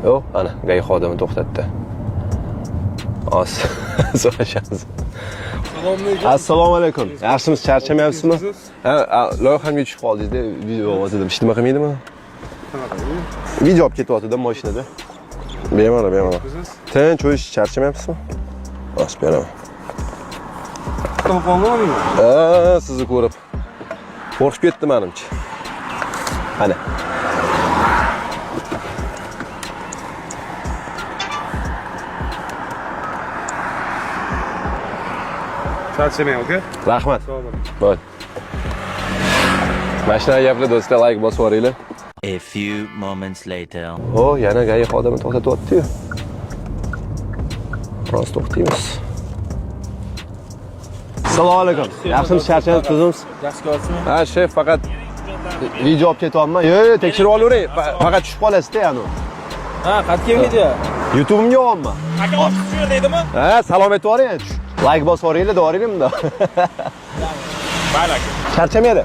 Yo'q, ana, gay xodimi to'xtatdi. Os, so'rashamiz. Assalomu alaykum. Yaxshimisiz, charchamayapsizmi? Ha, loyihamga tushib qoldingiz-da, video ovozidim. Hech nima qilmaydimi? Video olib ketyapti-da mashinada. Bemalol. Tinch o'yish, charchamayapsizmi? Os, beraman. Telefonmi? Sizni ko'rib qo'rqib ketdim menimcha. Ana. Charchamang, aka. Rahmat. Bo'l. Mashinaga gaplar do'stlar, like bosib yuboringlar. A few moments later. Yana gay xodimi to'xtatyapti-yu. Biroz to'xtaymiz. Assalomu alaykum. Yaxshimisiz, charchanib tuzimsiz? Yaxshi ko'rsizmi? Ha, shef, faqat video olib ketyapman. Yo'q, tekshirib olavering. Faqat tushib qolasizda, yani. Ha, qayerga video? YouTube'imga olyapman. Aka ofis shu deydimi? Ha, salom aytib yuboring. Like bosib yuboringlar, doringlar bunda. Mayli aka. Charchamaydi.